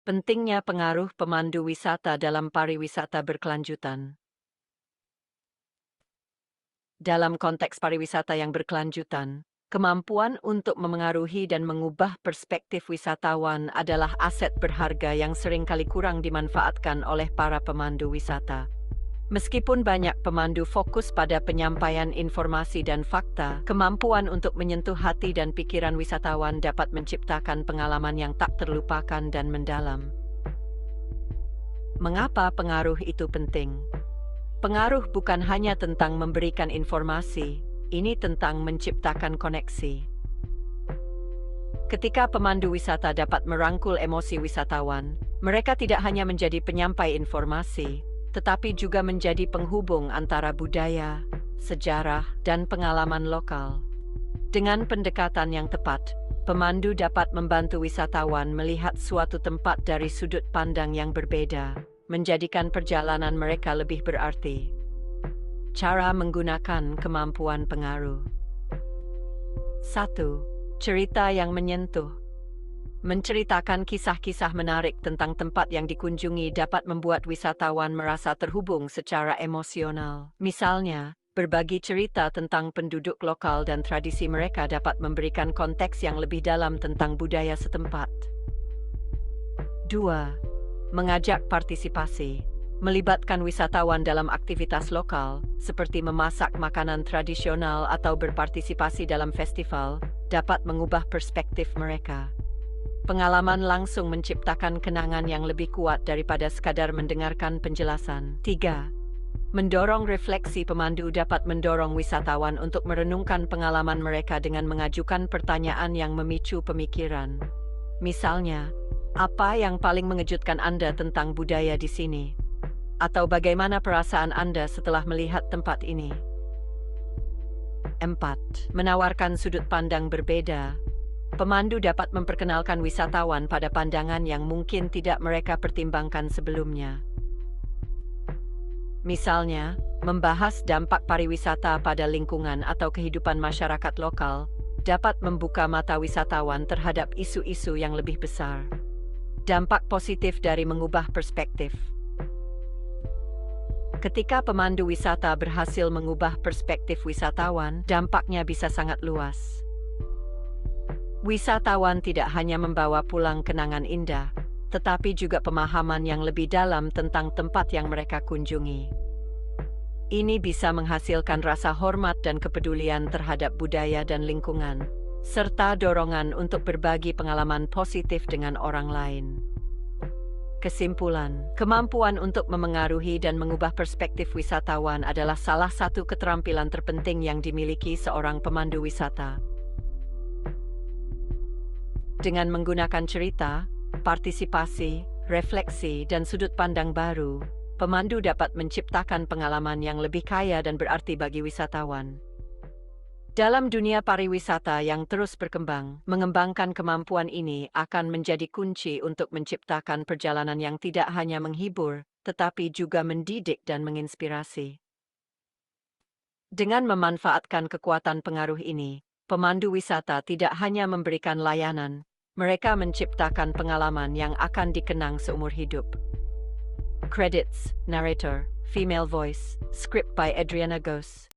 Pentingnya pengaruh pemandu wisata dalam pariwisata berkelanjutan. Dalam konteks pariwisata yang berkelanjutan, kemampuan untuk memengaruhi dan mengubah perspektif wisatawan adalah aset berharga yang seringkali kurang dimanfaatkan oleh para pemandu wisata. Meskipun banyak pemandu fokus pada penyampaian informasi dan fakta, kemampuan untuk menyentuh hati dan pikiran wisatawan dapat menciptakan pengalaman yang tak terlupakan dan mendalam. Mengapa pengaruh itu penting? Pengaruh bukan hanya tentang memberikan informasi, ini tentang menciptakan koneksi. Ketika pemandu wisata dapat merangkul emosi wisatawan, mereka tidak hanya menjadi penyampai informasi, tetapi juga menjadi penghubung antara budaya, sejarah, dan pengalaman lokal. Dengan pendekatan yang tepat, pemandu dapat membantu wisatawan melihat suatu tempat dari sudut pandang yang berbeda, menjadikan perjalanan mereka lebih berarti. Cara menggunakan kemampuan pengaruh. 1. Cerita yang menyentuh. Menceritakan kisah-kisah menarik tentang tempat yang dikunjungi dapat membuat wisatawan merasa terhubung secara emosional. Misalnya, berbagi cerita tentang penduduk lokal dan tradisi mereka dapat memberikan konteks yang lebih dalam tentang budaya setempat. 2. Mengajak partisipasi. Melibatkan wisatawan dalam aktivitas lokal, seperti memasak makanan tradisional atau berpartisipasi dalam festival, dapat mengubah perspektif mereka. Pengalaman langsung menciptakan kenangan yang lebih kuat daripada sekadar mendengarkan penjelasan. 3. Mendorong refleksi. Pemandu dapat mendorong wisatawan untuk merenungkan pengalaman mereka dengan mengajukan pertanyaan yang memicu pemikiran. Misalnya, apa yang paling mengejutkan Anda tentang budaya di sini? Atau bagaimana perasaan Anda setelah melihat tempat ini? 4. Menawarkan sudut pandang berbeda. Pemandu dapat memperkenalkan wisatawan pada pandangan yang mungkin tidak mereka pertimbangkan sebelumnya. Misalnya, membahas dampak pariwisata pada lingkungan atau kehidupan masyarakat lokal dapat membuka mata wisatawan terhadap isu-isu yang lebih besar. Dampak positif dari mengubah perspektif. Ketika pemandu wisata berhasil mengubah perspektif wisatawan, dampaknya bisa sangat luas. Wisatawan tidak hanya membawa pulang kenangan indah, tetapi juga pemahaman yang lebih dalam tentang tempat yang mereka kunjungi. Ini bisa menghasilkan rasa hormat dan kepedulian terhadap budaya dan lingkungan, serta dorongan untuk berbagi pengalaman positif dengan orang lain. Kesimpulan, kemampuan untuk memengaruhi dan mengubah perspektif wisatawan adalah salah satu keterampilan terpenting yang dimiliki seorang pemandu wisata. Dengan menggunakan cerita, partisipasi, refleksi, dan sudut pandang baru, pemandu dapat menciptakan pengalaman yang lebih kaya dan berarti bagi wisatawan. Dalam dunia pariwisata yang terus berkembang, mengembangkan kemampuan ini akan menjadi kunci untuk menciptakan perjalanan yang tidak hanya menghibur, tetapi juga mendidik dan menginspirasi. Dengan memanfaatkan kekuatan pengaruh ini, pemandu wisata tidak hanya memberikan layanan, mereka menciptakan pengalaman yang akan dikenang seumur hidup. Credits, narrator, female voice, script by Adriana Gos.